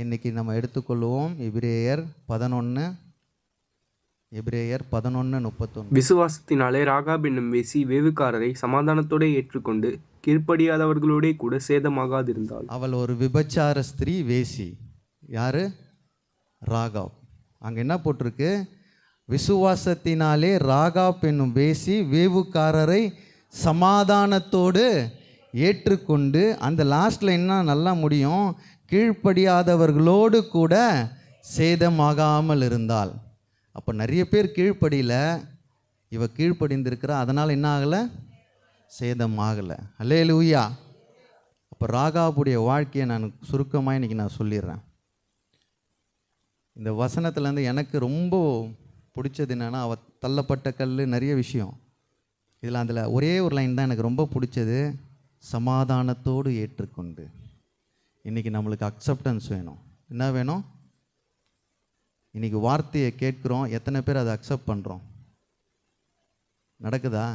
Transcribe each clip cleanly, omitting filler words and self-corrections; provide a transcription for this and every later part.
இன்றைக்கி நம்ம எடுத்துக்கொள்வோம் எபிரேயர் 11:31. விசுவாசத்தினாலே ராகாப் என்னும் வேசி வேவுகாரரை சமாதானத்தோடு ஏற்றுக்கொண்டு கீழ்ப்படியாதவர்களோடே கூட சேதமாகாதிருந்தாள். அவள் ஒரு விபச்சார ஸ்திரீ வேசி. யாரு? ராகாப். அங்கே என்ன போட்டிருக்கு? விசுவாசத்தினாலே ராகாப் என்னும் வேசி வேவுக்காரரை சமாதானத்தோடு ஏற்றுக்கொண்டு, அந்த லாஸ்ட்டில் என்ன நல்லா முடியும், கீழ்ப்படியாதவர்களோடு கூட சேதமாகாமல் இருந்தாள். அப்போ நிறைய பேர் கீழ்ப்படியில், இவ கீழ்ப்படிந்திருக்கிறா, அதனால் என்ன ஆகலை? சேதமாகலை. அல்லேலூயா. அப்போ ராகாபுடைய வாழ்க்கையை நான் சுருக்கமாக இன்றைக்கி நான் சொல்லிடுறேன். இந்த வசனத்துலேருந்து எனக்கு ரொம்ப பிடிச்சது என்னென்னா, அவள் தள்ளப்பட்ட கல், நிறைய விஷயம் அதில் ஒரே ஒரு லைன் தான் எனக்கு ரொம்ப பிடிச்சது. சமாதானத்தோடு ஏற்றுக்கொண்டு. இன்றைக்கி நம்மளுக்கு அக்செப்டன்ஸ் வேணும். என்ன வேணும்? இன்றைக்கி வார்த்தையை கேட்குறோம், எத்தனை பேர் அதை அக்செப்ட் பண்ணுறோம்? நடக்குதா?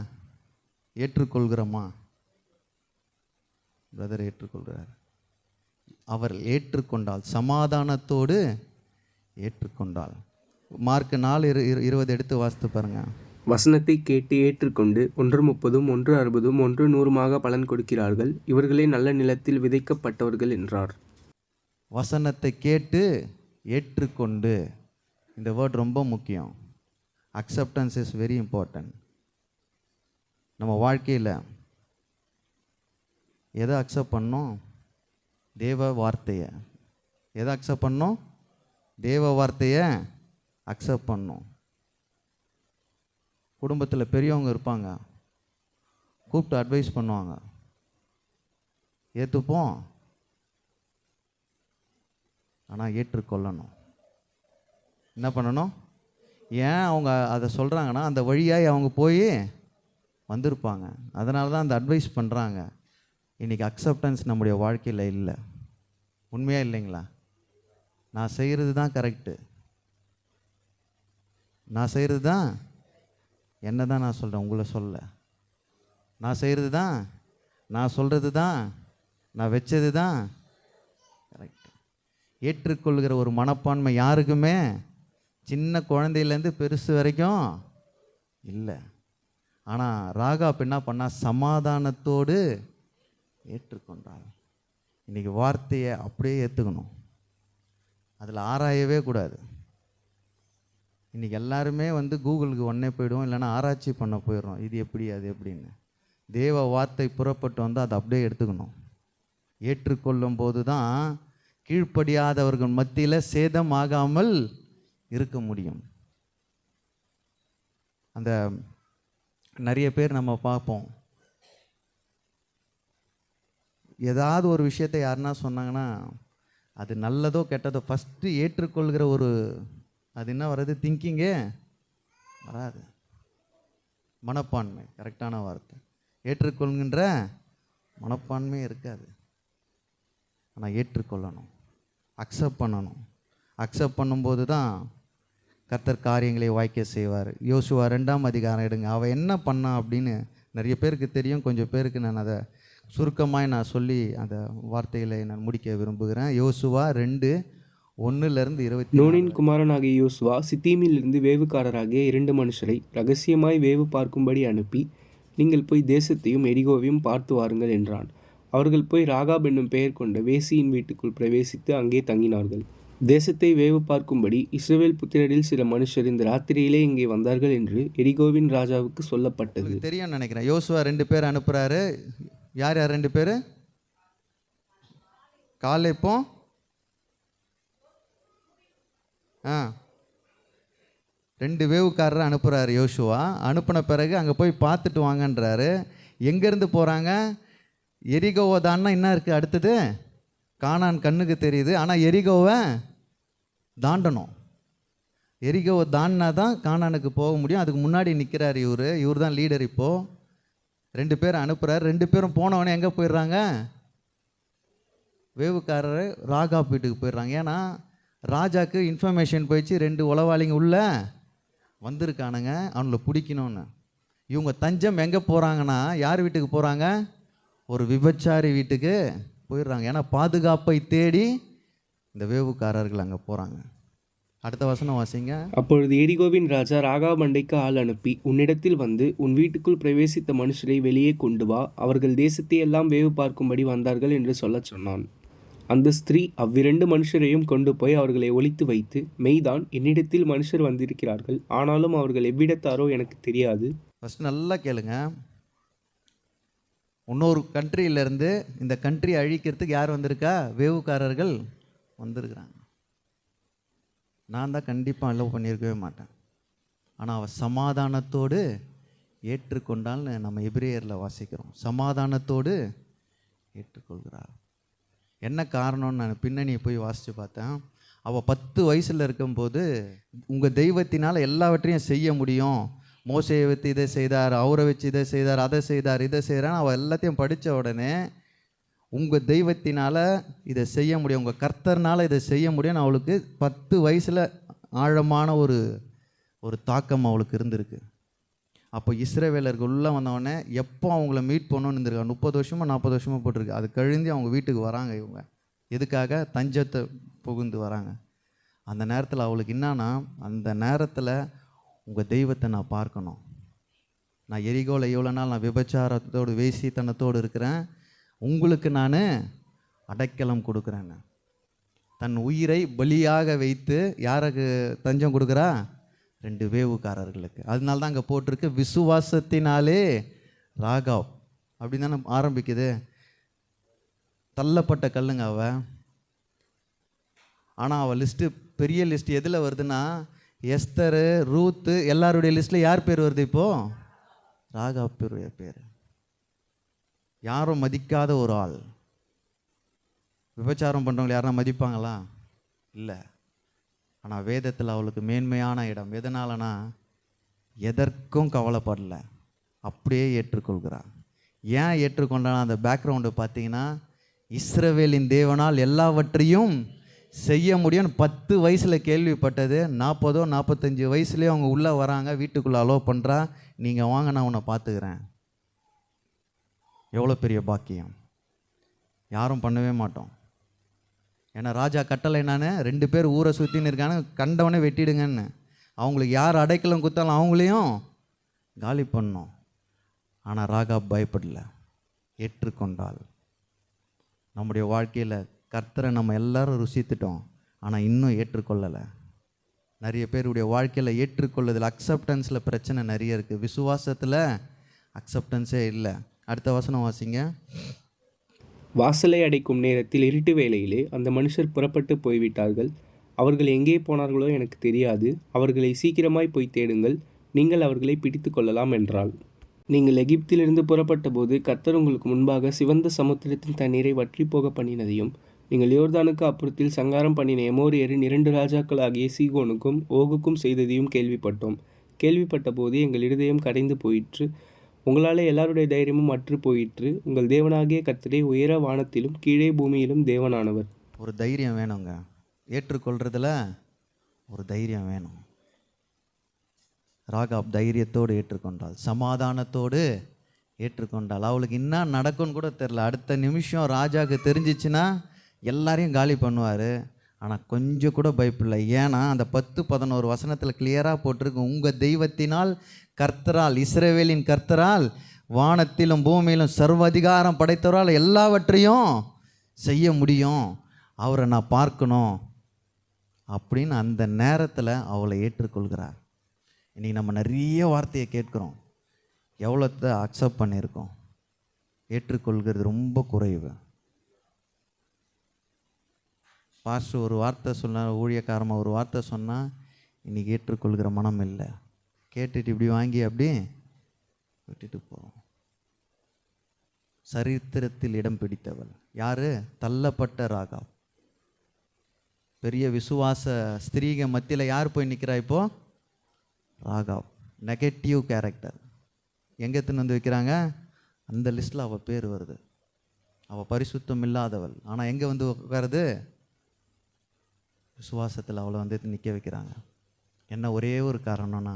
ஏற்றுக்கொள்கிறோமா? பிரதர் ஏற்றுக்கொள்கிறார். அவர் ஏற்றுக்கொண்டால், சமாதானத்தோடு ஏற்றுக்கொண்டால். மார்க் 4:20 எடுத்து வாசித்து பாருங்கள். வசனத்தை கேட்டு ஏற்றுக்கொண்டு 1:30, 1:60, 1:100 பலன் கொடுக்கிறார்கள். இவர்களே நல்ல நிலத்தில் விதைக்கப்பட்டவர்கள் என்றார். வசனத்தை கேட்டு ஏற்றுக்கொண்டு, இந்த வேர்ட் ரொம்ப முக்கியம். Acceptance is very important. நம்ம வாழ்க்கையில் எதை அக்செப்ட் பண்ணோம்? தேவ வார்த்தையை. எதை அக்செப்ட் பண்ணோம்? தேவ வார்த்தையை அக்செப்ட் பண்ணோம். குடும்பத்தில் பெரியவங்க இருப்பாங்க, கூப்பிட்டு அட்வைஸ் பண்ணுவாங்க, ஏற்றுப்போம். ஆனால் ஏற்றுக்கொள்ளணும். என்ன பண்ணணும்? ஏன் அவங்க அதை சொல்கிறாங்கன்னா, அந்த வழியாக அவங்க போய் வந்திருப்பாங்க, அதனால தான் அந்த அட்வைஸ் பண்ணுறாங்க. இன்றைக்கி அக்செப்டன்ஸ் நம்முடைய வாழ்க்கையில் இல்லை. உண்மையாக இல்லைங்களா? நான் செய்கிறது தான் கரெக்டு, நான் செய்கிறது தான், என்ன தான் நான் சொல்கிறேன், உங்களை சொல்ல. நான் செய்கிறது தான், நான் சொல்கிறது தான், நான் வச்சது தான் கரெக்ட். ஏற்றுக்கொள்கிற ஒரு மனப்பான்மை யாருக்குமே, சின்ன குழந்தையிலேருந்து பெருசு வரைக்கும் இல்லை. ஆனால் ராகாப் என்ன பண்ணால்? சமாதானத்தோடு ஏற்றுக்கொண்டாள். இன்றைக்கி வார்த்தையை அப்படியே ஏற்றுக்கணும், அதில் ஆராயவே கூடாது. இன்றைக்கி எல்லாருமே கூகுளுக்கு உடனே போய்டுவோம், இல்லைன்னா ஆராய்ச்சி பண்ண போயிடுறோம், இது எப்படி அது எப்படின்னு. தேவ வார்த்தை புறப்பட்டு வந்து அதை அப்படியே எடுத்துக்கணும். ஏற்றுக்கொள்ளும் போது தான் கீழ்ப்படியாதவர்கள் மத்தியில் சேதமாகாமல் இருக்க முடியும். அந்த நிறைய பேர் நம்ம பார்ப்போம், ஏதாவது ஒரு விஷயத்தை யாருன்னா சொன்னாங்கன்னா, அது நல்லதோ கெட்டதோ ஃபஸ்ட்டு ஏற்றுக்கொள்கிற ஒரு, அது என்ன வராது? திங்கிங்கே வராது. மனப்பான்மை கரெக்டான வார்த்தை. ஏற்றுக்கொள்கின்ற மனப்பான்மை இருக்காது. ஆனால் ஏற்றுக்கொள்ளணும், அக்செப்ட் பண்ணணும். அக்செப்ட் பண்ணும்போது தான் கர்த்தர் காரியங்களை வாய்க்க செய்வார். யோசுவா 2ஆம் அதிகாரம் எடுங்க. அவள் என்ன பண்ணா அப்படின்னு நிறைய பேருக்கு தெரியும், கொஞ்சம் பேருக்கு நான் அதை சுருக்கமாக நான் சொல்லி அந்த வார்த்தைகளை நான் முடிக்க விரும்புகிறேன். யோசுவா 2:1-20. நூனின் குமாரனாகிய யோசுவா சித்தீமிலிருந்து வேவுக்காரராகிய 2 மனுஷரை ரகசியமாய் வேவு பார்க்கும்படி அனுப்பி, நீங்கள் போய் தேசத்தையும் எரிகோவையும் பார்த்து வாருங்கள் என்றான். அவர்கள் போய் ராகாப் என்னும் பெயர் கொண்ட வேசியின் வீட்டுக்குள் பிரவேசித்து அங்கே தங்கினார்கள். தேசத்தை வேவு பார்க்கும்படி இஸ்ரவேல் புத்திரரில் சில மனுஷர் இந்த ராத்திரியிலே இங்கே வந்தார்கள் என்று எரிகோவின் ராஜாவுக்கு சொல்லப்பட்டது. தெரியும் நினைக்கிறேன். யோசுவா 2 பேர் அனுப்புகிறாரு. யார் 2 பேர்? காலேப்பும் 2 வேவுக்காரரை அனுப்புகிறாரு யோசுவா. அனுப்பின பிறகு அங்கே போய் பார்த்துட்டு வாங்கன்றாரு. எங்கேருந்து போகிறாங்க? எரிகோவை தான்னா என்ன இருக்குது அடுத்தது? கானான் கண்ணுக்கு தெரியுது. ஆனால் எரிகோவை தாண்டணும். எரிகோவை தாண்டினா தான் கானானுக்கு போக முடியும். அதுக்கு முன்னாடி நிற்கிறார் இவர் தான் லீடர். இப்போது 2 பேர் அனுப்புகிறார். 2 பேரும் போனவொடனே எங்கே போயிடுறாங்க? வேவுக்காரர் ராகாப் வீட்டுக்கு போயிடுறாங்க. ஏன்னா ராஜாவுக்கு இன்ஃபர்மேஷன் போயிடுச்சு, 2 உளவாளிங்க உள்ளே வந்திருக்கானுங்க, அவங்கள பிடிக்கணும்னு. இவங்க தஞ்சம் எங்கே போகிறாங்கன்னா, யார் வீட்டுக்கு போகிறாங்க? ஒரு விபச்சாரி வீட்டுக்கு போயிடுறாங்க. ஏன்னா பாதுகாப்பை தேடி இந்த வேவுக்காரர்கள் அங்கே போகிறாங்க. அடுத்த வசனம் வாசிங்க. அப்பொழுது எரிகோவின் ராஜா ராகாப் அண்டைக்கு ஆள் அனுப்பி, உன்னிடத்தில் வந்து உன் வீட்டுக்குள் பிரவேசித்த மனுஷரை வெளியே கொண்டு வா, அவர்கள் தேசத்தை எல்லாம் வேவு பார்க்கும்படி வந்தார்கள் என்று சொல்லச் சொன்னான். அந்த ஸ்திரீ அவ்விரண்டு மனுஷரையும் கொண்டு போய் அவர்களை ஒளித்து வைத்து, மெய்தான், என்னிடத்தில் மனுஷர் வந்திருக்கிறார்கள், ஆனாலும் அவர்கள் எவ்விடத்தாரோ எனக்கு தெரியாது. ஃபஸ்ட்டு நல்லா கேளுங்க. இன்னொரு கண்ட்ரியிலேருந்து இந்த கண்ட்ரி அழிக்கிறதுக்கு யார் வந்திருக்கா? வேவுக்காரர்கள் வந்திருக்கிறாங்க. நான் தான் கண்டிப்பாக அலோவ் பண்ணியிருக்கவே மாட்டேன். ஆனால் அவள் சமாதானத்தோடு ஏற்றுக்கொண்டால்னு நம்ம எபிரேயரில் வாசிக்கிறோம். சமாதானத்தோடு ஏற்றுக்கொள்கிறாள். என்ன காரணம்னு நான் பின்னணியை போய் வாசித்து பார்த்தேன். அவள் 10 வயசில் இருக்கும்போது, உங்கள் தெய்வத்தினால் எல்லாவற்றையும் செய்ய முடியும், மோசையை வச்சு இதை செய்தார், அவரை வச்சு இதை செய்தார், அதை செய்தார், இதை செய்கிறான்னு அவள் எல்லாத்தையும் படித்த உடனே, உங்கள் தெய்வத்தினால் இதை செய்ய முடியும், உங்கள் கர்த்தர்னால் இதை செய்ய முடியும்னு அவளுக்கு 10 வயசில் ஆழமான ஒரு தாக்கம் அவளுக்கு இருந்திருக்கு. அப்போ இஸ்ரவேலர்கள் உள்ளே வந்தவொடனே எப்போ அவங்கள மீட் பண்ணணும்னு இருந்திருக்காங்க. 30 வருஷமோ 40 வருஷமோ போட்டிருக்கு. அது கழிந்து அவங்க வீட்டுக்கு வராங்க. இவங்க எதுக்காக? தஞ்சத்தை புகுந்து வராங்க. அந்த நேரத்தில் அவளுக்கு என்னன்னா, அந்த நேரத்தில் உங்கள் தெய்வத்தை நான் பார்க்கணும். நான் எரிகோவில் எவ்வளோ நாள் நான் விபச்சாரத்தோடு வேசித்தனத்தோடு இருக்கிறேன், உங்களுக்கு நான் அடைக்கலம் கொடுக்குறேன்னு. தன் உயிரை பலியாக வைத்து யாருக்கு தஞ்சம் கொடுக்குறா? 2 வேவுக்காரர்களுக்கு. அதனால தான் அங்கே போட்டிருக்கு, விசுவாசத்தினாலே ராகாப் அப்படின்னு தானே ஆரம்பிக்குது. தள்ளப்பட்ட கல்லுங்க அவ. ஆனால் அவள் லிஸ்ட்டு பெரிய லிஸ்ட் எதில் வருதுன்னா, எஸ்தரு, ரூத்து எல்லாருடைய லிஸ்ட்டில் யார் பேர் வருது? இப்போது ராகாப் பேர். யாரும் மதிக்காத ஒரு ஆள். விபச்சாரம் பண்ணுறவங்களை யாரும் மதிப்பாங்களா? இல்லை. ஆனால் வேதத்தில் அவளுக்கு மேன்மையான இடம். எதனாலனா, எதற்கும் கவலைப்படலை, அப்படியே ஏற்றுக்கொள்கிறார். ஏன் ஏற்றுக்கொண்டானா, அந்த பேக்ரவுண்டு பார்த்தீங்கன்னா, இஸ்ரவேலின் தேவனால் எல்லாவற்றையும் செய்ய முடியும்னு 10 வயசில் கேள்விப்பட்டது. 40 45 வயசுலேயே அவங்க உள்ளே வராங்க, வீட்டுக்குள்ளே அலோவ் பண்ணுறா. நீங்கள் வாங்க, நான் உன்னை பார்த்துக்கிறேன். எவ்வளோ பெரிய பாக்கியம். யாரும் பண்ணவே மாட்டோம். ஏன்னா ராஜா கட்டளை என்னன்னு, 2 பேர் ஊரை சுற்றின்னு இருக்காங்க, கண்டவனே வெட்டிடுங்கன்னு. அவங்களுக்கு யார் அடைக்கலம் கொடுத்தாலும் அவங்களையும் காலி பண்ணோம். ஆனால் ராகாப் பயப்படலை, ஏற்றுக்கொண்டாள். நம்முடைய வாழ்க்கையில் கர்த்தரை நம்ம எல்லாரும் ருசித்துட்டோம், ஆனால் இன்னும் ஏற்றுக்கொள்ளலை. நிறைய பேருடைய வாழ்க்கையில் ஏற்றுக்கொள்ளுதல், அக்செப்டன்ஸில் பிரச்சனை நிறைய இருக்குது. விசுவாசத்தில் அக்செப்டன்ஸே இல்லை. அடுத்த வசனம் வாசிங்க. வாசலை அடைக்கும் நேரத்தில் இருட்டு வேளையிலே அந்த மனுஷர் புறப்பட்டு போய்விட்டார்கள். அவர்கள் எங்கே போனார்களோ எனக்கு தெரியாது. அவர்களை சீக்கிரமாய் போய் தேடுங்கள், நீங்கள் அவர்களை பிடித்து கொள்ளலாம் என்றாள். நீங்கள் எகிப்திலிருந்து புறப்பட்ட போது கர்த்தர் உங்களுக்கு முன்பாக சிவந்த சமுத்திரத்தின் தண்ணீரை வற்றி போக பண்ணினதையும், நீங்கள் யோர்தானுக்கு அப்புறத்தில் சங்காரம் பண்ணின எமோரியரின் 2 ராஜாக்கள் ஆகிய சீகோனுக்கும் ஓகுக்கும் செய்ததையும் கேள்விப்பட்டோம். கேள்விப்பட்ட போது எங்கள் இருதயம் கரைந்து போயிற்று. உங்களால் எல்லாருடைய தைரியமும் அற்று போயிற்று. உங்கள் தேவனாகிய கர்த்தரே உயர வானத்திலும் கீழே பூமியிலும் தேவனானவர். ஒரு தைரியம் வேணுங்க. ஏற்றுக்கொள்றதுல ஒரு தைரியம் வேணும். ராகாப் தைரியத்தோடு ஏற்றுக்கொண்டாள், சமாதானத்தோடு ஏற்றுக்கொண்டாள். அவளுக்கு என்ன நடக்கும்னு கூட தெரில. அடுத்த நிமிஷம் ராஜாவுக்கு தெரிஞ்சிச்சுன்னா எல்லாரையும் காலி பண்ணுவார். ஆனால் கொஞ்சம் கூட பயப்படலை. ஏன்னா அந்த 10-11 வசனத்தில் கிளியராக போட்டிருக்கு, உங்கள் தெய்வத்தினால், கர்த்தரால், இஸ்ரவேலின் கர்த்தரால், வானத்திலும் பூமியிலும் சர்வ அதிகாரம் படைத்தவரால் எல்லாவற்றையும் செய்ய முடியும், அவரை நான் பார்க்கணும் அப்படின்னு அந்த நேரத்தில் அவளை ஏற்றுக்கொள்கிறார். இன்றைக்கி நம்ம நிறைய வார்த்தையை கேட்குறோம், எவ்வளோத்தை அக்செப்ட் பண்ணியிருக்கோம்? ஏற்றுக்கொள்கிறது ரொம்ப குறைவு. பாஸ்டர் ஒரு வார்த்தை சொன்னார், ஊழியக்காரமாக ஒரு வார்த்தை சொன்னால் இன்றைக்கி ஏற்றுக்கொள்கிற மனம் இல்லை. கேட்டுட்டு இப்படி வாங்கி அப்படி விட்டுட்டு போகிறோம். சரித்திரத்தில் இடம் பிடித்தவள் யார்? தள்ளப்பட்ட ராகாப். பெரிய விசுவாச ஸ்திரீக மத்தியில் யார் போய் நிற்கிறா இப்போது? ராகாப். Negative character. எங்கே எடுத்துன்னு வந்து வைக்கிறாங்க? அந்த லிஸ்ட்டில் அவள் பேர் வருது. அவள் பரிசுத்தம் இல்லாதவள். ஆனால் எங்கே வந்து உட்காருது? விசுவாசத்தில் அவளை வந்து நிற்க வைக்கிறாங்க. என்ன ஒரே ஒரு காரணம்னா,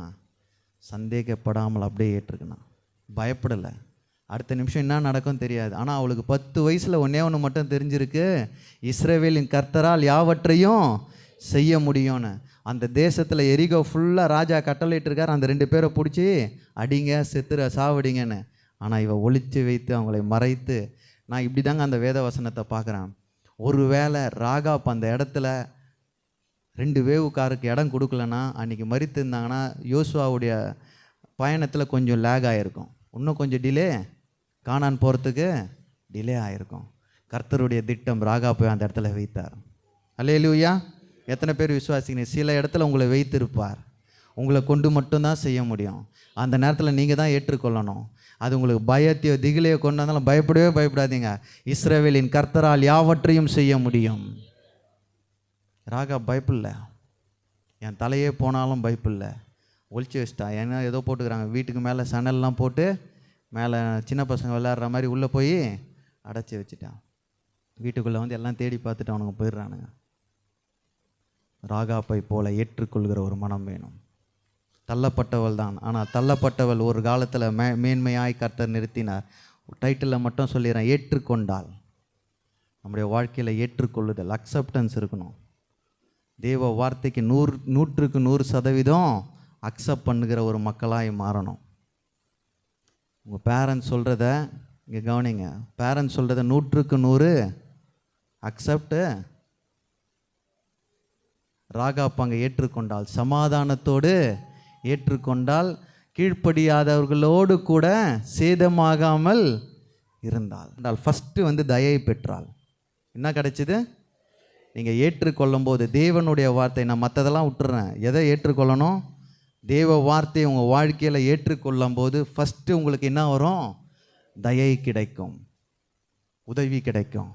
சந்தேகப்படாமல் அப்படியே ஏற்றுக்கணும். பயப்படலை, அடுத்த நிமிஷம் என்ன நடக்கும் தெரியாது. ஆனால் அவளுக்கு 10 வயசில் ஒன்றே ஒன்று மட்டும் தெரிஞ்சிருக்கு, இஸ்ரவேலின் கர்த்தரால் யாவற்றையும் செய்ய முடியும்னு. அந்த தேசத்தில் எரிகோ ஃபுல்லாக ராஜா கட்டளையிட்டிருக்கார், அந்த 2 பேரை பிடிச்சி அடிங்க, சாவடிங்கன்னு. ஆனால் இவ ஒளிச்சு வைத்து அவங்களை மறைத்து, நான் இப்படி தாங்க அந்த வேத வசனத்தை பார்க்குறேன். ஒருவேளை ராகாப் அந்த இடத்துல 2 வேவுக்காருக்கு இடம் கொடுக்கலன்னா, அன்றைக்கி மறித்து இருந்தாங்கன்னா யோசுவாவுடைய பயணத்தில் கொஞ்சம் லேக் ஆகிருக்கும், இன்னும் கொஞ்சம் டிலே, கானான் போகிறதுக்கு டிலே ஆகிருக்கும். கர்த்தருடைய திட்டம் ராகாப்பை அந்த இடத்துல வைத்தார். அல்லேலூயா. எத்தனை பேர் விசுவாசிக்கிறீங்க? சில இடத்துல உங்களை வைத்திருப்பார், உங்களை கொண்டு மட்டும்தான் செய்ய முடியும். அந்த நேரத்தில் நீங்கள் தான் ஏற்றுக்கொள்ளணும். அது உங்களுக்கு பயத்தையோ திகிலையோ கொண்டு வந்தாலும் பயப்படவே பயப்படாதீங்க. இஸ்ரவேலின் கர்த்தரால் யாவற்றையும் செய்ய முடியும். ராகா பயப்பில்லை, என் தலையே போனாலும் பயப்பில்லை, ஒழிச்சு வச்சிட்டா. ஏன்னா ஏதோ போட்டுக்கிறாங்க வீட்டுக்கு மேலே சணல்லாம் போட்டு மேலே சின்ன பசங்க விளையாடுற மாதிரி உள்ளே போய் அடைச்சி வச்சுட்டான். வீட்டுக்குள்ளே வந்து எல்லாம் தேடி பார்த்துட்டு அவனுங்க போயிடுறானுங்க. ராகாப்பை போல ஏற்றுக்கொள்கிற ஒரு மனம் வேணும். தள்ளப்பட்டவள் தான், ஆனால் தள்ளப்பட்டவள் ஒரு காலத்தில் மேன்மையாய் கர்த்தர் நிறுத்தினார். டைட்டிலில் மட்டும் சொல்லிடுறேன், ஏற்றுக்கொண்டால். நம்முடைய வாழ்க்கையில் ஏற்றுக்கொள்ளுதல், அக்செப்டன்ஸ் இருக்கணும். தேவ வார்த்தைக்கு 100க்கு 100% அக்செப்ட் பண்ணுகிற ஒரு மக்களாய் மாறணும். உங்கள் பேரண்ட்ஸ் சொல்கிறத இங்கே கவனிங்க. பேரண்ட்ஸ் சொல்கிறத 100க்கு 100 அக்செப்ட். ராகாப் அங்கே ஏற்றுக்கொண்டால், சமாதானத்தோடு ஏற்றுக்கொண்டால், கீழ்ப்படியாதவர்களோடு கூட சேதமாகாமல் இருந்தால். ஃபஸ்ட்டு தயை பெற்றாள். என்ன கிடைச்சிது? நீங்கள் ஏற்றுக்கொள்ளும் போது தேவனுடைய வார்த்தை, நான் மற்றதெல்லாம் விட்டுறேன், எதை ஏற்றுக்கொள்ளணும்? தேவ வார்த்தையை உங்கள் வாழ்க்கையில் ஏற்றுக்கொள்ளும் போது ஃபஸ்ட்டு உங்களுக்கு என்ன வரும்? தயை கிடைக்கும், உதவி கிடைக்கும்.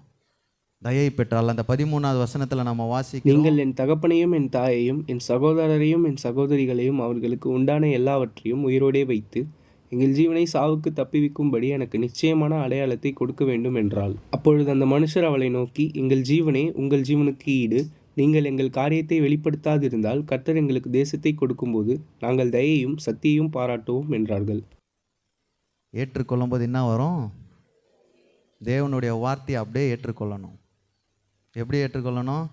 தயை பெற்றால் அந்த 13வது வசனத்தில் நம்ம வாசிக்கிறோம், நீங்கள் என் தகப்பனையும் என் தாயையும் என் சகோதரரையும் என் சகோதரிகளையும் அவர்களுக்கு உண்டான எல்லாவற்றையும் உயிரோடே வைத்து எங்கள் ஜீவனை சாவுக்கு தப்பிவிக்கும்படி எனக்கு நிச்சயமான அடையாளத்தை கொடுக்க வேண்டும் என்றாள். அப்பொழுது அந்த மனுஷர் அவளை நோக்கி, எங்கள் ஜீவனே உங்கள் ஜீவனுக்கு ஈடு, நீங்கள் எங்கள் காரியத்தை வெளிப்படுத்தாதிருந்தால் கர்த்தர் எங்களுக்கு தேசத்தை கொடுக்கும்போது நாங்கள் தயையும் சக்தியையும் பாராட்டுவோம் என்றார்கள். ஏற்றுக்கொள்ளும் போது என்ன வரும்? தேவனுடைய வார்த்தையை அப்படியே ஏற்றுக்கொள்ளணும். எப்படி ஏற்றுக்கொள்ளணும்?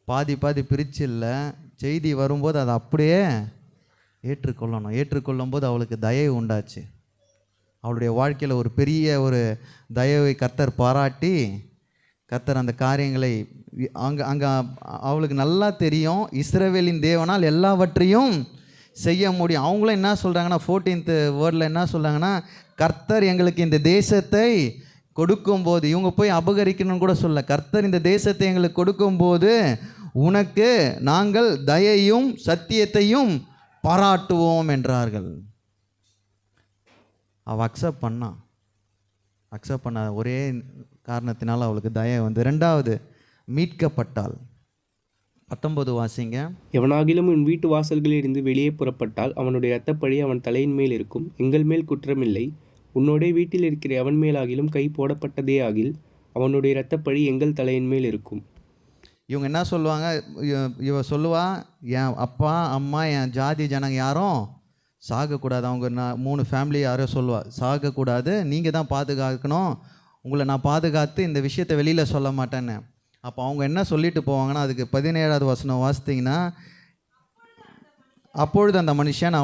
பாதி பாதி பிரிச்சு இல்லை, செய்தி வரும்போது அதை அப்படியே ஏற்றுக்கொள்ளணும். ஏற்றுக்கொள்ளும் போது அவளுக்கு தயை உண்டாச்சு. அவளுடைய வாழ்க்கையில் ஒரு பெரிய ஒரு தயவை கர்த்தர் பாராட்டி, கர்த்தர் அந்த காரியங்களை அங்கே அவளுக்கு நல்லா தெரியும், இஸ்ரவேலின் தேவனால் எல்லாவற்றையும் செய்ய முடியும். அவங்களும் என்ன சொல்கிறாங்கன்னா, 14th வேர்டில் என்ன சொல்கிறாங்கன்னா, கர்த்தர் எங்களுக்கு இந்த தேசத்தை கொடுக்கும்போது, இவங்க போய் அபகரிக்கணும்னு கூட சொல்ல, கர்த்தர் இந்த தேசத்தை எங்களுக்கு கொடுக்கும்போது உனக்கு நாங்கள் தயையும் சத்தியத்தையும் பாராட்டுவோம் என்றார்கள். அவள் அக்செப்ட் பண்ண ஒரே காரணத்தினால அவளுக்கு தயை 2வது மீட்கப்பட்டாள். 19 வாசிங்க. எவனாகிலும் உன் வீட்டு வாசல்களிலிருந்து வெளியே புறப்பட்டால் அவனுடைய இரத்தப்பழி அவன் தலையின் மேல் இருக்கும், எங்கள் மேல் குற்றமில்லை. உன்னோடைய வீட்டில் இருக்கிற எவன் மேலாகிலும் கை போடப்பட்டதே ஆகில் அவனுடைய இரத்தப்பழி எங்கள் தலையின் மேல் இருக்கும். இவங்க என்ன சொல்லுவாங்க? இவ சொல்லுவா, என் அப்பா அம்மா என் ஜாதி ஜனங்க யாரும் சாகக்கூடாது. அவங்க 3 ஃபேமிலி யாரோ சொல்லுவா, சாகக்கூடாது, நீங்கள் தான் பாதுகாக்கணும், உங்களை நான் பாதுகாத்து இந்த விஷயத்தை வெளியில் சொல்ல மாட்டேன்னு. அப்போ அவங்க என்ன சொல்லிட்டு போவாங்கன்னா, அதுக்கு 17வது வசனம் வாசித்தீங்கன்னா, அப்பொழுது அந்த மனுஷர்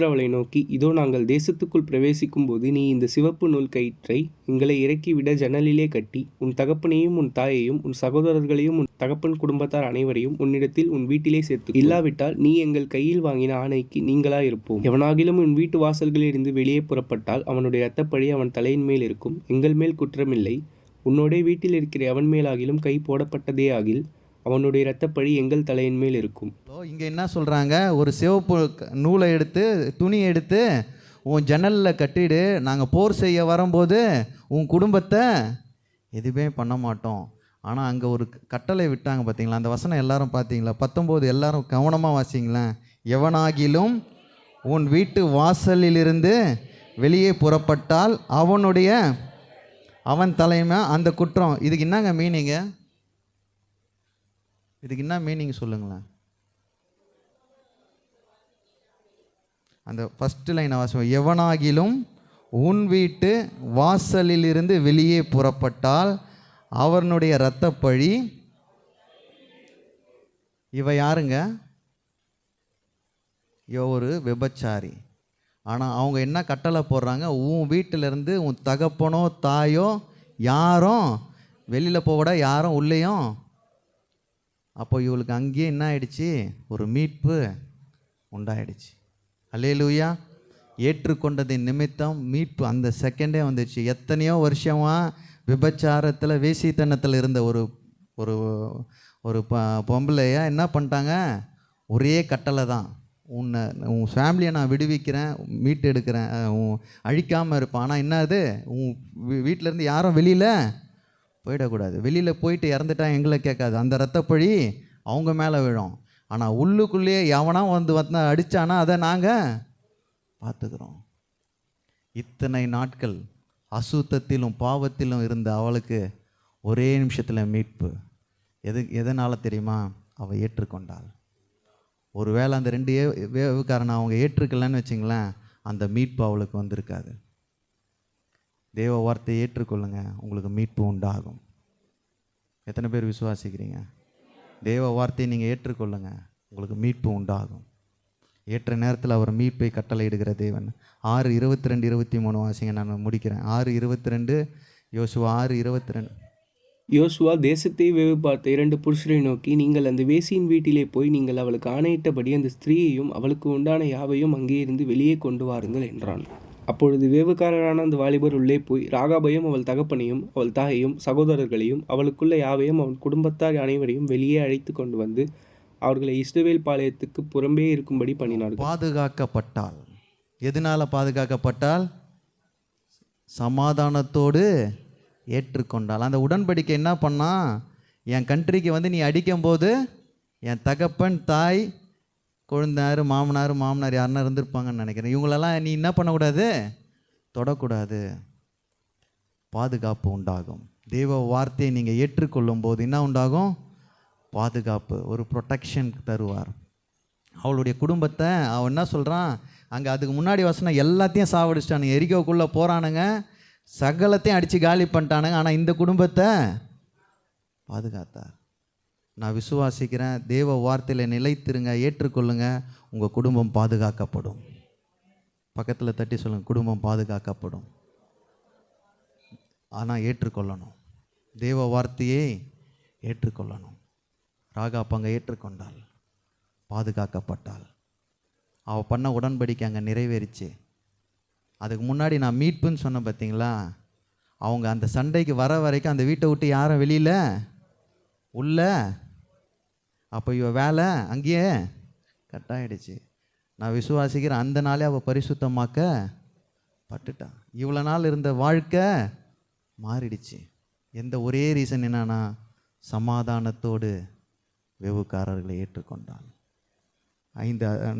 அவளை நோக்கி, இதோ நாங்கள் தேசத்துக்குள் பிரவேசிக்கும் போது நீ இந்த சிவப்பு நூல் கயிற்றை எங்களை இறக்கிவிட ஜன்னலிலே கட்டி உன் தகப்பனையும் உன் தாயையும் உன் சகோதரர்களையும் உன் தகப்பன் குடும்பத்தார் அனைவரையும் உன்னிடத்தில் உன் வீட்டிலே சேர்த்து, இல்லாவிட்டால் நீ எங்கள் கையில் வாங்கின ஆணைக்கு நீங்களா இருப்போம். எவனாகிலும் உன் வீட்டு வாசல்களிலிருந்து வெளியே புறப்பட்டால் அவனுடைய இரத்தப்பழி அவன் தலையின் மேல் இருக்கும், எங்கள் மேல் குற்றமில்லை. உன்னோடைய வீட்டில் இருக்கிற எவன் மேலாகிலும் கை போடப்பட்டதே ஆகில் அவனுடைய இரத்தப்பழி எங்கள் தலையின் மேல் இருக்கும். இங்கே என்ன சொல்கிறாங்க? ஒரு சிவப்பு நூலை எடுத்து துணி எடுத்து உன் ஜன்னலில் கட்டிடு, நாங்கள் போர் செய்ய வரும்போது உன் குடும்பத்தை எதுவுமே பண்ண மாட்டோம். ஆனால் அங்கே ஒரு கட்டளை விட்டாங்க பார்த்தீங்களா? அந்த வசனம் எல்லாரும் பார்த்தீங்களா? 19 எல்லாரும் கவனமாக வாசிங்களேன். எவனாகிலும் உன் வீட்டு வாசலிலிருந்து வெளியே புறப்பட்டால் அவன் தலைமை அந்த குற்றம். இதுக்கு என்னங்க மீனிங்க? இதுக்கு என்ன மீனிங் சொல்லுங்களேன்? அந்த ஃபஸ்ட்டு லைனை வாசிப்போம். எவனாகிலும் உன் வீட்டு வாசலிலிருந்து வெளியே புறப்பட்டால் அவனுடைய இரத்தப்பழி. இவ யாருங்க? இவ ஒரு விபச்சாரி. ஆனால் அவங்க என்ன கட்டளை போடுறாங்க? உன் வீட்டிலேருந்து உன் தகப்பனோ தாயோ யாரும் வெளியில் போகக்கூட, யாரும் உள்ளேயும். அப்போ இவளுக்கு அங்கேயே என்ன ஆயிடுச்சு? ஒரு மீட்பு உண்டாயிடுச்சு. அல்லேலூயா. ஏற்றுக்கொண்டதின் நிமித்தம் மீட்பு அந்த செகண்டே வந்துடுச்சு. எத்தனையோ வருஷமாக விபச்சாரத்தில் வேசித்தனத்தில் இருந்த ஒரு ஒரு ஒரு பொம்பளைய என்ன பண்ணிட்டாங்க? ஒரே கட்டளை தான், உன் ஃபேமிலியை நான் விடுவிக்கிறேன், மீட்டு எடுக்கிறேன், அழிக்காமல் இருப்பான். ஆனால் என்னது? உன் வீட்டிலேருந்து யாரும் வெளியில் போயிடக்கூடாது. வெளியில் போயிட்டு இறந்துட்டா எங்களை கேட்காது, அந்த இரத்தப்பழி அவங்க மேலே விழும். ஆனால் உள்ளுக்குள்ளேயே எவனா வந்து அடித்தானா அதை நாங்கள் பார்த்துக்கிறோம். இத்தனை நாட்கள் அசுத்தத்திலும் பாவத்திலும் இருந்த அவளுக்கு ஒரே நிமிஷத்தில் மீட்பு. எதனால் தெரியுமா? அவள் ஏற்றுக்கொண்டாள். ஒருவேளை அந்த 2 வேவுக்காரனை அவங்க ஏற்றுக்கலன்னு வச்சிங்களேன், அந்த மீட்பு அவளுக்கு வந்திருக்காது. தேவ வார்த்தையை ஏற்றுக்கொள்ளுங்க, உங்களுக்கு மீட்பு உண்டாகும். எத்தனை பேர் விசுவாசிக்கிறீங்க? தேவ வார்த்தையை நீங்கள் ஏற்றுக்கொள்ளுங்க, உங்களுக்கு மீட்பு உண்டாகும். ஏற்ற நேரத்தில் அவர் மீட்பை கட்டளையிடுகிற தேவன். 6:22-23 வாசிங்க, நான் முடிக்கிறேன். 6:22, யோசுவா 6:22. யோசுவா தேசத்தை வேவு பார்த்த 2 புருஷரை நோக்கி, நீங்கள் அந்த வேசியின் வீட்டிலே போய் நீங்கள் அவளுக்கு ஆணையிட்டபடி அந்த ஸ்திரீயையும் அவளுக்கு உண்டான யாவையும் அங்கே இருந்து வெளியே கொண்டு வாருங்கள் என்றான். அப்பொழுது வேவுக்காரரான அந்த வாலிபர் உள்ளே போய் ராகாபையும் அவள் தகப்பனையும் அவள் தாயையும் சகோதரர்களையும் அவளுக்குள்ள யாவையும் அவன் குடும்பத்தார் அனைவரையும் வெளியே அழைத்து கொண்டு வந்து அவர்களை இஸ்ரவேல் பாளையத்துக்கு புறம்பே இருக்கும்படி பண்ணினார்கள். பாதுகாக்கப்பட்டால். எதனால் பாதுகாக்கப்பட்டால்? சமாதானத்தோடு ஏற்றுக்கொண்டால். அந்த உடன்படிக்கை என்ன பண்ணா? என் கண்ட்ரிக்கு வந்து நீ அடிக்கும்போது என் தகப்பன் தாய் கொழுந்தார் மாமனார் யாருன்னா இருந்திருப்பாங்கன்னு நினைக்கிறேன். இவங்களெல்லாம் நீ என்ன பண்ணக்கூடாது? தொடக்கூடாது. பாதுகாப்பு உண்டாகும். தேவ வார்த்தையை நீங்கள் ஏற்றுக்கொள்ளும் போது என்ன உண்டாகும்? பாதுகாப்பு, ஒரு ப்ரொடெக்ஷன் தருவார். அவளுடைய குடும்பத்தை அவன் என்ன சொல்கிறான் அங்கே? அதுக்கு முன்னாடி வசனம் எல்லாத்தையும் சாவடிச்சிட்டானுங்க, எரிக்கோக்குள்ளே போகிறானுங்க, சகலத்தையும் அடித்து காலி பண்ணிட்டானுங்க. ஆனால் இந்த குடும்பத்தை பாதுகாத்தார். நான் விசுவாசிக்கிறேன், தேவ வார்த்தையில் நிலைத்திருங்க, ஏற்றுக்கொள்ளுங்க, உங்கள் குடும்பம் பாதுகாக்கப்படும். பக்கத்தில் தட்டி சொல்லுங்கள், குடும்பம் பாதுகாக்கப்படும். ஆனால் ஏற்றுக்கொள்ளணும், தேவ வார்த்தையை ஏற்றுக்கொள்ளணும். ராகாப் அங்கே ஏற்றுக்கொண்டாள், பாதுகாக்கப்பட்டாள். அவள் பண்ண உடன்படிக்கை அங்கே நிறைவேறிச்சு. அதுக்கு முன்னாடி நான் மீட்புன்னு சொன்னேன் பார்த்தீங்களா? அவங்க அந்த சண்டைக்கு வர வரைக்கும் அந்த வீட்டை விட்டு யாரும் வெளியில் உள்ள. அப்போ இவ வேலை அங்கேயே கட்டாயிடுச்சு. நான் விசுவாசிக்கிறேன், அந்த நாளே அவள் பரிசுத்தமாக்க பட்டுட்டான். இவ்வளோ நாள் இருந்த வாழ்க்கை மாறிடுச்சு. எந்த ஒரே ரீசன் என்னன்னா, சமாதானத்தோடு வேவுக்காரர்களை ஏற்றுக்கொண்டான்.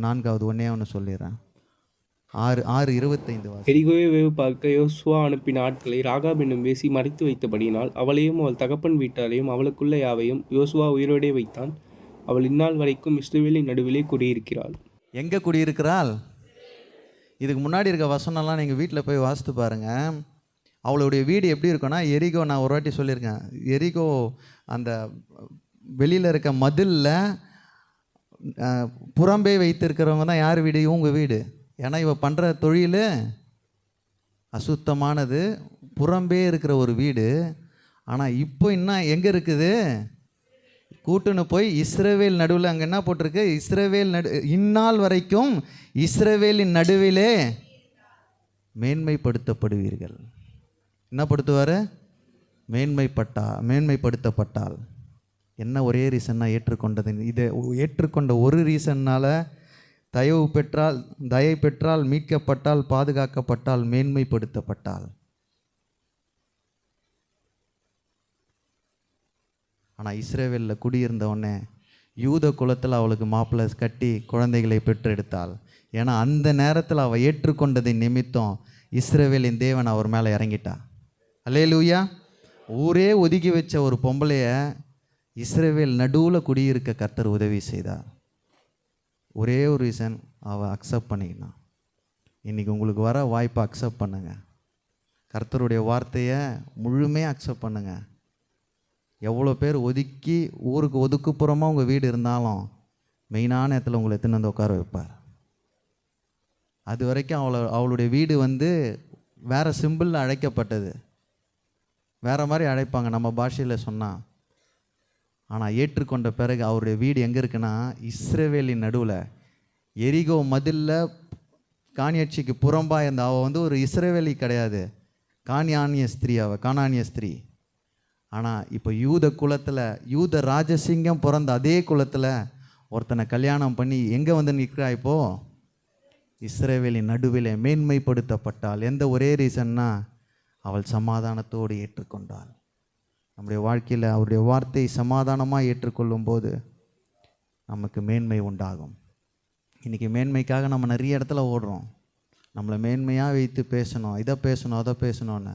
4வது ஒன்றே ஒன்று சொல்லிடுறேன். 6:25. எரிகோவை வேவு பார்க்க யோசுவா அனுப்பின ஆட்களை ராகாப் என்னும் வேசி மறைத்து வைத்தபடியினால் அவளையும் அவள் தகப்பன் வீட்டாரையும் அவளுக்குள்ள யாவையும் யோசுவா உயிரோடே வைத்தான். அவள் இந்நாள் வரைக்கும் இஸ்ரவேலின் நடுவிலே குடியிருக்கிறாள். எங்கே குடியிருக்கிறாள்? இதுக்கு முன்னாடி இருக்க வசனம்லாம் நீங்கள் வீட்டில் போய் வாசித்து பாருங்கள். அவளுடைய வீடு எப்படி இருக்குன்னா, எரிகோ, நான் ஒரு வாட்டி சொல்லியிருக்கேன், எரிகோ அந்த வெளியில் இருக்க மதிலில் புறம்பே வைத்திருக்கிறவங்க தான் யார் வீடு? இவங்க வீடு. ஏன்னா இவ பண்ணுற தொழில் அசுத்தமானது, புறம்பே இருக்கிற ஒரு வீடு. ஆனால் இப்போ இன்னும் எங்கே இருக்குது? கூட்டுன்னு போய் இஸ்ரவேல் நடுவில். அங்கே என்ன போட்டிருக்கு? இஸ்ரவேல் இந்நாள் வரைக்கும் இஸ்ரவேலின் நடுவிலே மேன்மைப்படுத்தப்படுவீர்கள். என்ன படுத்துவார்? மேன்மைப்படுத்தப்பட்டால். என்ன ஒரே ரீசன்னா ஏற்றுக்கொண்டது. இதை ஏற்றுக்கொண்ட ஒரு ரீசன்னால் தயை பெற்றால், மீட்கப்பட்டால், பாதுகாக்கப்பட்டால், மேன்மைப்படுத்தப்பட்டால். ஆனால் இஸ்ரவேலில் குடியிருந்தவொடனே யூத குலத்தில் அவளுக்கு மாப்பிள்ளை கட்டி குழந்தைகளை பெற்றெடுத்தாள். ஏன்னா அந்த நேரத்தில் அவள் ஏற்றுக்கொண்டதின் நிமித்தம் இஸ்ரவேலின் தேவன் அவர் மேலே இறங்கிட்டா. அல்லேலூயா. ஊரே ஒதுக்கி வச்ச ஒரு பொம்பளைய இஸ்ரவேல் நடுவில் குடியிருக்க கர்த்தர் உதவி செய்தார். ஒரே ஒரு ரீசன், அவள் அக்செப்ட் பண்ணிக்கினான். இன்றைக்கி உங்களுக்கு வர வாய்ப்பை அக்செப்ட் பண்ணுங்கள். கர்த்தருடைய வார்த்தையை முழுமையாக அக்செப்ட் பண்ணுங்கள். எவ்வளோ பேர் ஒதுக்கி ஊருக்கு ஒதுக்குப்புறமாக உங்கள் வீடு இருந்தாலும் மெயினான இடத்துல உங்களை எடுத்துன்னு வந்து உட்கார வைப்பார். அது வரைக்கும் அவளுடைய வீடு வந்து வேறு சிம்பிளில் அழைக்கப்பட்டது, வேறு மாதிரி அழைப்பாங்க நம்ம பாஷையில் சொன்னால். ஆனால் ஏற்றுக்கொண்ட பிறகு அவருடைய வீடு எங்கே இருக்குன்னா இஸ்ரவேலின் நடுவில், எரிகோ மதிலில் காணியாட்சிக்கு புறம்பாக இருந்த அவள் வந்து ஒரு இஸ்ரவேலி கிடையாது, கானானிய ஸ்திரீ. அவள் கானானிய ஸ்திரீ. ஆனால் இப்போ யூத குலத்தில், யூத ராஜசிங்கம் பிறந்த அதே குலத்தில் ஒருத்தனை கல்யாணம் பண்ணி எங்கே வந்து நிற்கிறா? இப்போது இஸ்ரவேலின் நடுவில் மேன்மைப்படுத்தப்பட்டாள். எந்த ஒரே ரீசன்னா அவள் சமாதானத்தோடு ஏற்றுக்கொண்டாள். நம்முடைய வாழ்க்கையில் அவருடைய வார்த்தையை சமாதானமாக ஏற்றுக்கொள்ளும் போது நமக்கு மேன்மை உண்டாகும். இன்றைக்கி மேன்மைக்காக நம்ம நிறைய இடத்துல ஓடுறோம். நம்மளை மேன்மையாக வைத்து பேசணும், இதை பேசணும், அதை பேசணும்னு.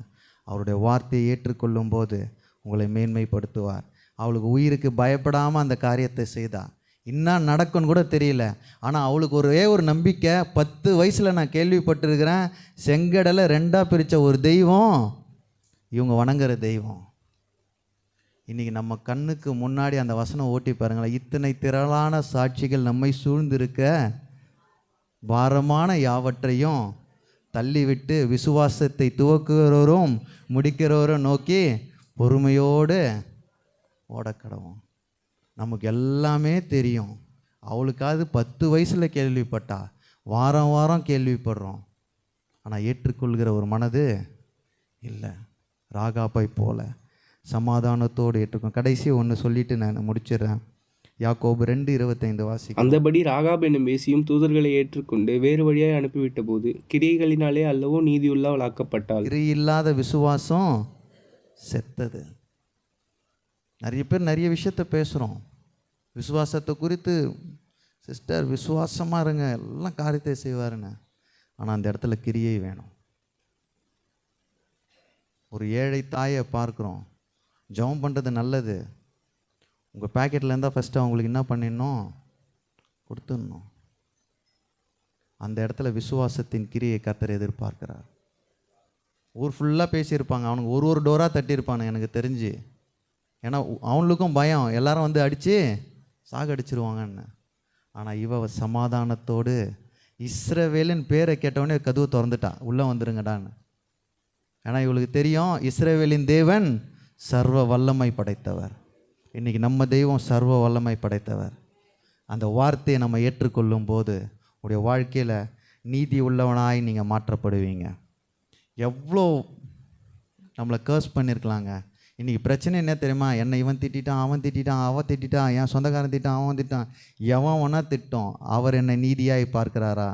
அவருடைய வார்த்தையை ஏற்றுக்கொள்ளும் போது உங்களை மேன்மைப்படுத்துவார். அவளுக்கு உயிருக்கு பயப்படாமல் அந்த காரியத்தை செய்தா. இன்னும் நடக்கும்னு கூட தெரியல, ஆனால் அவளுக்கு ஒரே ஒரு நம்பிக்கை. 10 வயசில் நான் கேள்விப்பட்டிருக்கிறேன், செங்கடலை 2ஆக பிரித்த ஒரு தெய்வம் இவங்க வணங்குற தெய்வம். இன்றைக்கி நம்ம கண்ணுக்கு முன்னாடி அந்த வசனம் ஓட்டி பாருங்களேன். இத்தனை திரளான சாட்சிகள் நம்மை சூழ்ந்திருக்க பாரமான யாவற்றையும் தள்ளிவிட்டு விசுவாசத்தை துவக்குகிறவரும் முடிக்கிறவரும் நோக்கி பொறுமையோடு ஓடக்கடவும். நமக்கு எல்லாமே தெரியும். அவளுக்காவது 10 வயசில் கேள்விப்பட்டா, வாரம் வாரம் கேள்விப்படுறோம். ஆனால் ஏற்றுக்கொள்கிற ஒரு மனது இல்லை. ராகாப்பை போல சமாதானத்தோடு ஏற்றுக்கும். கடைசி ஒன்று சொல்லிட்டு நான் முடிச்சிடுறேன். யாக்கோபு 2:25 வாசி. அந்தபடி ராகாப் என்னும் வேசியும் தூதர்களை ஏற்றுக்கொண்டு வேறு வழியாய் அனுப்பிவிட்ட போது கிரியைகளினாலே அல்லவோ நீதியுள்ளவளாக்கப்பட்டாள். கிரியில்லாத விசுவாசம் செத்தது. நிறைய பேர் நிறைய விஷயத்த பேசுகிறோம் விசுவாசத்தை குறித்து. சிஸ்டர் விசுவாசமாக இருங்க, எல்லாம் காரியத்தை செய்வாருங்க. ஆனால் அந்த இடத்துல கிரியை வேணும். ஒரு ஏழை தாயை பார்க்குறோம், ஜெபம் பண்ணுறது நல்லது. உங்கள் பேக்கெட்டில் இருந்தால் ஃபஸ்ட்டு அவங்களுக்கு என்ன பண்ணிடணும்? கொடுத்துடணும். அந்த இடத்துல விசுவாசத்தின் கிரியை கர்த்தர் எதிர்பார்க்கிறார். ஊர் ஃபுல்லாக பேசியிருப்பாங்க, அவனுக்கு ஒரு டோராக தட்டியிருப்பானு எனக்கு தெரிஞ்சு. ஏன்னா அவனுக்கும் பயம், எல்லாரும் வந்து அடித்து சாகடிச்சிருவாங்கன்னு. ஆனால் இவ சமாதானத்தோடு இஸ்ரவேலின் பேரை கேட்டவொடனே கதவு திறந்துட்டா, உள்ளே வந்துருங்கடான்னு. ஏன்னா இவளுக்கு தெரியும் இஸ்ரவேலின் தேவன் சர்வ வல்லமை படைத்தவர். இன்றைக்கி நம்ம தெய்வம் சர்வ வல்லமை படைத்தவர். அந்த வார்த்தையை நம்ம ஏற்றுக்கொள்ளும் போது உடைய வாழ்க்கையில் நீதி உள்ளவனாய் நீங்கள் மாற்றப்படுவீங்க. எவ்வளோ நம்மளை கர்ஸ் பண்ணியிருக்கலாங்க. இன்றைக்கி பிரச்சனை என்ன தெரியுமா? என்னை இவன் திட்டான், அவன் திட்டான், அவன் திட்டான், என் சொந்தக்காரன் திட்டான், அவன் திட்டான், எவன் ஒன்றா திட்டம். அவர் என்னை நீதியாய் பார்க்குறாரா?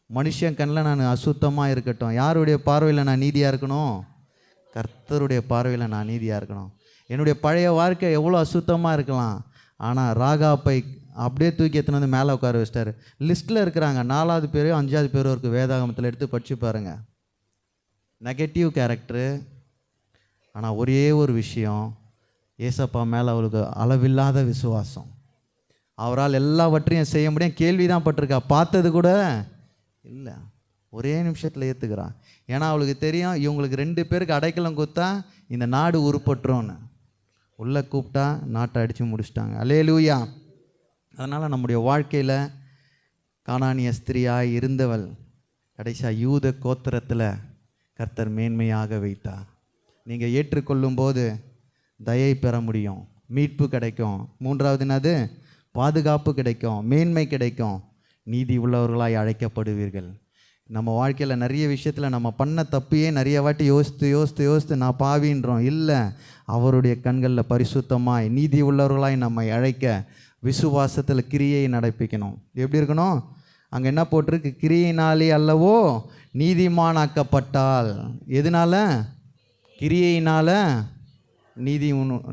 மனுஷன் கண்ணில் நான் அசுத்தமாக இருக்கட்டும், யாருடைய பார்வையில் நான் நீதியாக இருக்கணும்? கர்த்தருடைய பார்வையில் நான் நீதியாக இருக்கணும். என்னுடைய பழைய வாழ்க்கை எவ்வளோ அசுத்தமாக இருக்கலாம், ஆனால் ராகாப்பை அப்படியே தூக்கி எத்தனை வந்து மேலே உட்கார வச்சிட்டாரு. லிஸ்ட்டில் இருக்கிறாங்க, 4வது பேரோ 5வது பேரோ இருக்குது. வேதாகமத்தில் எடுத்து படித்து பாருங்கள். Negative character. ஆனால் ஒரே ஒரு விஷயம், ஏசப்பா மேலே அவளுக்கு அளவில்லாத விசுவாசம். அவரால் எல்லாவற்றையும் செய்ய முடியும். கேள்வி தான் பட்டிருக்கா, பார்த்தது கூட இல்லை. ஒரே நிமிஷத்தில் ஏற்றுக்கிறான். ஏன்னா அவளுக்கு தெரியும் இவங்களுக்கு 2 பேருக்கு அடைக்கலம் கொடுத்தா இந்த நாடு உருப்பட்டுரும்னு. உள்ளே கூப்பிட்டா நாட்டை அடித்து முடிச்சிட்டாங்க. அல்லேலூயா. அதனால் நம்முடைய வாழ்க்கையில் கானானிய ஸ்திரியாய் இருந்தவள் கடைசியாக யூத கோத்திரத்தில் கர்த்தர் மேன்மையாக வைத்தார். நீங்கள் ஏற்றுக்கொள்ளும் போது தயை பெற முடியும், மீட்பு கிடைக்கும். 3வது என்னது? பாதுகாப்பு கிடைக்கும், மேன்மை கிடைக்கும், நீதி உள்ளவர்களாய் அழைக்கப்படுவீர்கள். நம்ம வாழ்க்கையில் நிறைய விஷயத்தில் நம்ம பண்ண தப்பையே நிறைய வாட்டி யோசித்து நான் பாவின்றோம். இல்லை, அவருடைய கண்களில் பரிசுத்தமாய் நீதி உள்ளவர்களாய் நம்மை அழைக்க விசுவாசத்தில் கிரியை நடப்பிக்கணும். எப்படி இருக்கணும்? அங்கே என்ன போட்டிருக்கு? கிரியினாலே அல்லவோ நீதிமானாக்கப்பட்டால். எதனால? கிரியையினால்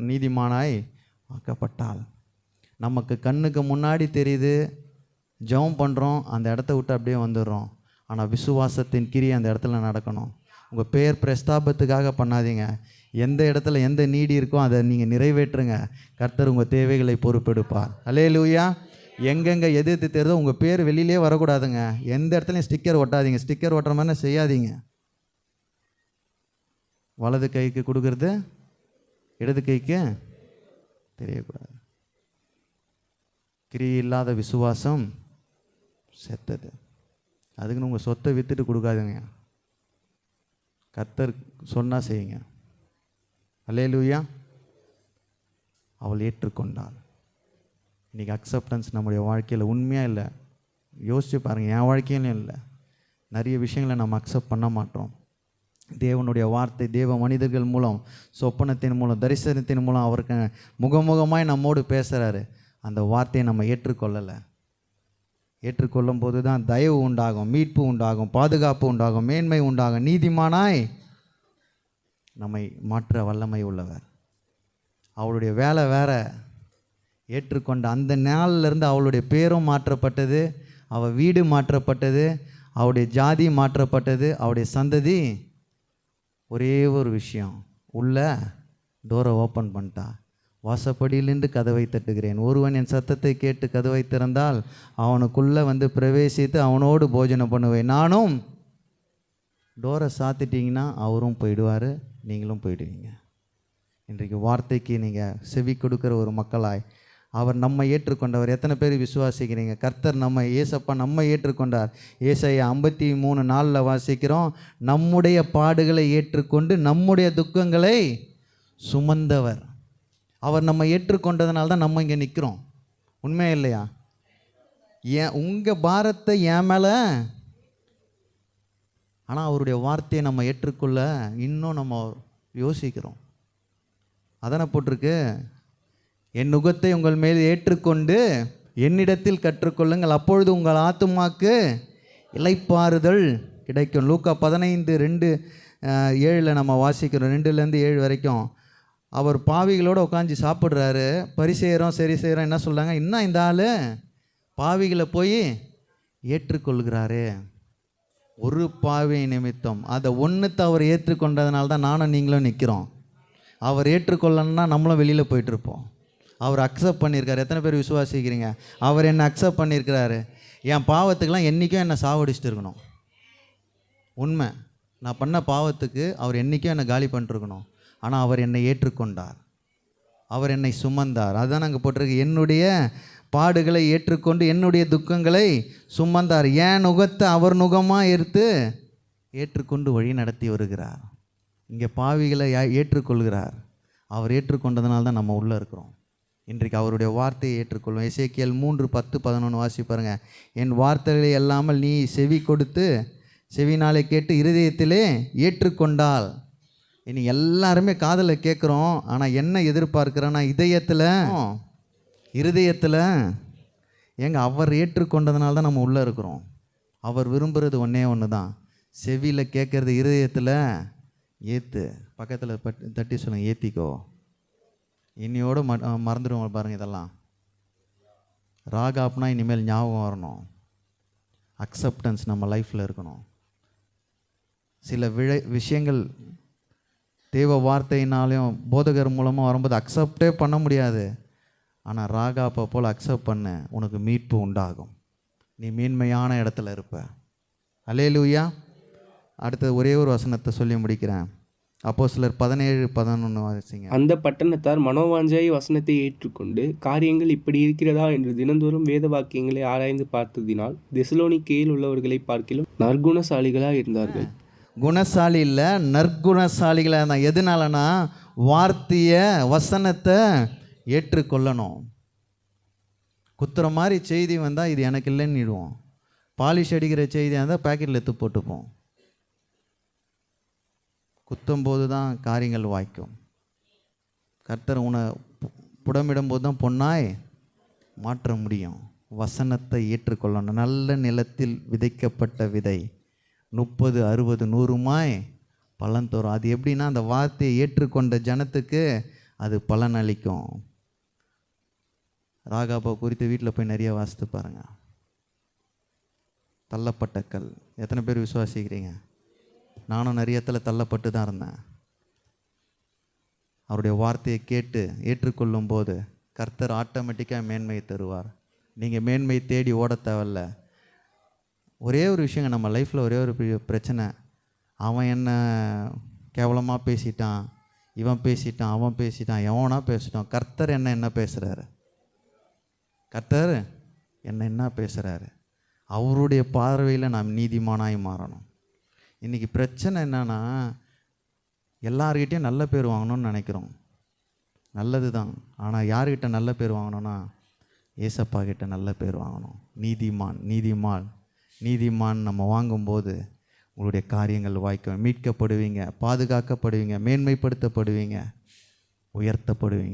நீதிமானாய் ஆக்கப்பட்டால். நமக்கு கண்ணுக்கு முன்னாடி தெரியுது, ஜெபம் பண்ணுறோம், அந்த இடத்த விட்டு அப்படியே வந்துடுறோம். ஆனால் விசுவாசத்தின் கிரியை அந்த இடத்துல நடக்கணும். உங்கள் பேர் பிரஸ்தாபத்துக்காக பண்ணாதீங்க. எந்த இடத்துல எந்த நீடி இருக்கோ அதை நீங்கள் நிறைவேற்றுங்க. கர்த்தர் உங்கள் தேவைகளை பொறுப்பெடுப்பார். அல்லேலூயா. எங்கெங்கே எது எது தெரியுதோ உங்கள் பேர் வெளியிலே வரக்கூடாதுங்க. எந்த இடத்துலையும் ஸ்டிக்கர் ஒட்டாதீங்க. ஸ்டிக்கர் ஒட்டுற மாதிரி செய்யாதீங்க. வலது கைக்கு கொடுக்கறது இடது கைக்கு தெரியக்கூடாது. கிரியை இல்லாத விசுவாசம் செத்தது. அதுக்குன்னு உங்கள் சொத்தை விற்றுட்டு கொடுக்காதுங்க. கர்த்தர் சொன்னால் செய்யுங்க. அல்லேலூயா. அவள் ஏற்றுக்கொண்டாள். இன்றைக்கி அக்செப்டன்ஸ் நம்முடைய வாழ்க்கையில் உண்மையாக இல்லை. யோசித்து பாருங்கள், என் வாழ்க்கையிலும் இல்லை. நிறைய விஷயங்களை நம்ம அக்செப்ட் பண்ண மாட்டோம். தேவனுடைய வார்த்தை தேவ மனிதர்கள் மூலம், சொப்பனத்தின் மூலம், தரிசனத்தின் மூலம் அவருக்கு முகமுகமாய் நம்மோடு பேசுகிறாரு. அந்த வார்த்தையை நம்ம ஏற்றுக்கொள்ளலை. ஏற்றுக்கொள்ளும் போது தான் தயவு உண்டாகும், மீட்பு உண்டாகும், பாதுகாப்பு உண்டாகும், மேன்மை உண்டாகும். நீதிமானாய் நம்மை மாற்ற வல்லமை உள்ளவர். அவளுடைய வேலை வேற. ஏற்றுக்கொண்ட அந்த நாளிலிருந்து அவளுடைய பேரும் மாற்றப்பட்டது, அவள் வீடு மாற்றப்பட்டது, அவளுடைய ஜாதி மாற்றப்பட்டது, அவளுடைய சந்ததி. ஒரே ஒரு விஷயம், உள்ள டோரை ஓப்பன் பண்ணிட்டா. வாசப்படியிலிருந்து கதவை தட்டுகிறேன், ஒருவன் என் சத்தத்தை கேட்டு கதவை திறந்தால் அவனுக்குள்ளே வந்து பிரவேசித்து அவனோடு போஜனம் பண்ணுவேன். நானும். டோரை சாத்திட்டிங்கன்னா அவரும் போயிடுவார், நீங்களும் போயிடுவீங்க. இன்றைக்கு வார்த்தைக்கு நீங்கள் செவி கொடுக்குற ஒரு மக்களாய் அவர் நம்மை ஏற்றுக்கொண்டவர். எத்தனை பேர் விசுவாசிக்கிறீங்க? கர்த்தர் நம்ம ஏசப்பா நம்ம ஏற்றுக்கொண்டார். ஏசாயா 53:4 வாசிக்கிறோம், நம்முடைய பாடுகளை ஏற்றுக்கொண்டு நம்முடைய துக்கங்களை சுமந்தவர். அவர் நம்ம ஏற்றுக்கொண்டதுனால தான் நம்ம இங்கே நிற்கிறோம். உண்மையா இல்லையா? ஏன் உங்கள் பாரத்தை என் மேலே, ஆனால் அவருடைய வார்த்தையை நம்ம ஏற்றுக்கொள்ள இன்னும் நம்ம யோசிக்கிறோம். அதானே போட்டிருக்கு, என் நுகத்தை உங்கள் மேல் ஏற்றுக்கொண்டு என்னிடத்தில் கற்றுக்கொள்ளுங்கள், அப்பொழுது உங்கள் ஆத்துமாக்கு இளைப்பாறுதல் கிடைக்கும். லூக்கா 15:2-7 நம்ம வாசிக்கிறோம். 2-7 வரைக்கும். அவர் பாவிகளோடு உட்காந்து சாப்பிட்றாரு. பரிசேயரும் சரி செய்கிறோம் என்ன சொல்கிறாங்க, இன்னும் இந்த ஆள் பாவிகளை போய் ஏற்றுக்கொள்கிறாரு. ஒரு பாவி நிமித்தம் அதை ஒன்றுத்தை அவர் ஏற்றுக்கொண்டதுனால தான் நானும் நீங்களும் நிற்கிறோம். அவர் ஏற்றுக்கொள்ளணும்னா நம்மளும் வெளியில் போயிட்டுருப்போம். அவர் அக்செப்ட் பண்ணியிருக்காரு. எத்தனை பேர் விசுவாசிக்கிறீங்க? அவர் என்னை அக்செப்ட் பண்ணியிருக்கிறாரு. என் பாவத்துக்கெலாம் என்றைக்கும் என்னை சாவடிச்சுட்டு இருக்கணும். உண்மை, நான் பண்ண பாவத்துக்கு அவர் என்றைக்கும் என்னை காலி பண்ணிட்டுருக்கணும். ஆனால் அவர் என்னை ஏற்றுக்கொண்டார், அவர் என்னை சுமந்தார். அதுதான் அங்கே போட்டிருக்கு, என்னுடைய பாடுகளை ஏற்றுக்கொண்டு என்னுடைய துக்கங்களை சுமந்தார். என் நுகத்தை அவர் நுகமாக எடுத்து ஏற்றுக்கொண்டு வழி நடத்தி வருகிறார். இங்கே பாவிகளை ஏற்றுக்கொள்கிறார். அவர் ஏற்றுக்கொண்டதுனால தான் நம்ம உள்ளே இருக்கிறோம். இன்றைக்கு அவருடைய வார்த்தையை ஏற்றுக்கொள்வோம். எசேக்கியேல் 3:10-11 வாசி பாருங்கள். என் வார்த்தைகளை அல்லாமல் நீ செவி கொடுத்து செவினாலே கேட்டு இருதயத்திலே ஏற்றுக்கொண்டால். இனி எல்லாருமே காதில் கேட்குறோம், ஆனால் என்ன எதிர்பார்க்குறோன்னா இருதயத்தில் ஏங்க அவர் ஏற்றுக்கொண்டதுனால தான் நம்ம உள்ளே இருக்கிறோம். அவர் விரும்புகிறது ஒன்று தான், செவியில் கேட்குறது இருதயத்தில் ஏற்று. பக்கத்தில் தட்டி சொல்லுங்கள், ஏற்றிக்கோ. இன்னையோடு மறந்துடுவோம் பாருங்கள். இதெல்லாம் ராகாப்னா இனிமேல் ஞாபகம் வரணும். அக்செப்டன்ஸ் நம்ம லைஃப்பில் இருக்கணும். சில விஷயங்கள் தேவ வார்த்தையினாலையும் போதகர் மூலமாக வரும்போது அக்செப்டே பண்ண முடியாது. ஆனால் ராகாப்பை போல் அக்செப்ட் பண்ண, உனக்கு மீட்பு உண்டாகும். நீ மேன்மையான இடத்துல இருப்ப. அல்லேலூயா. அடுத்தது ஒரே ஒரு வசனத்தை சொல்லி முடிக்கிறேன். அப்போஸ்தலர் 17:11 வாசிங்க. அந்த பட்டணத்தார் மனோவாஞ்சாய் வசனத்தை ஏற்றுக்கொண்டு காரியங்கள் இப்படி இருக்கிறதா என்று தினந்தோறும் வேத வாக்கியங்களை ஆராய்ந்து பார்த்ததினால் தெசலோனிக்கேயில் உள்ளவர்களை பார்க்கிலும் நற்குணசாலிகளாக இருந்தார்கள். குணசாலி இல்லை, நற்குணசாலிகளாக இருந்தால். எதனாலனா வார்த்தையை வசனத்தை ஏற்றுக்கொள்ளணும். குத்துற மாதிரி செய்தி வந்தால் இது எனக்கு இல்லைன்னு இடுவோம். பாலிஷ் அடிக்கிற செய்தியாக இருந்தால் பேக்கெட்டில் எடுத்து போட்டுப்போம். குத்தும்போது தான் காரியங்கள் வாய்க்கும். கர்த்தர் உன்னை புடமிடும்போது தான் பொன்னாய் மாற்ற முடியும். வசனத்தை ஏற்றுக்கொள்ளணும். நல்ல நிலத்தில் விதைக்கப்பட்ட விதை 30, 60, 100 பலன் தரும். அது எப்படின்னா, அந்த வார்த்தையை ஏற்றுக்கொண்ட ஜனத்துக்கு அது பலன் அளிக்கும். ராகாபா குறித்து வீட்டில் போய் நிறைய வாசித்து பாருங்கள். தள்ளப்பட்ட கல். எத்தனை பேர் விசுவாசிக்கிறீங்க? நானும் நிறைய இடத்துல தள்ளப்பட்டு தான் இருந்தேன். அவருடைய வார்த்தையை கேட்டு ஏற்றுக்கொள்ளும் போது கர்த்தர் ஆட்டோமேட்டிக்காக மேன்மையை தருவார். நீங்கள் மேன்மை தேடி ஓட தேவையில்ல. ஒரே ஒரு விஷயங்க, நம்ம லைஃப்பில் ஒரே ஒரு பிரச்சனை, அவன் என்ன கேவலமாக பேசிட்டான், இவன் பேசிட்டான், அவன் பேசிட்டான், எவனா பேசிட்டான். கர்த்தர் என்ன பேசுகிறாரு? கர்த்தர் என்ன பேசுகிறாரு? அவருடைய பார்வையில் நாம் நீதிமானாய் மாறணும். இன்றைக்கி பிரச்சனை என்னன்னா, எல்லார்கிட்டையும் நல்ல பேர் வாங்கணும்னு நினைக்கிறோம். நல்லது தான். ஆனால் யார்கிட்ட நல்ல பேர் வாங்கணும்னா, ஏசப்பா கிட்ட நல்ல பேர் வாங்கணும். நீதிமான் நம்ம வாங்கும்போது உங்களுடைய காரியங்கள் வாய்க்க, மீட்கப்படுவீங்க, பாதுகாக்கப்படுவீங்க, மேன்மைப்படுத்தப்படுவீங்க, உயர்த்தப்படுவீங்க.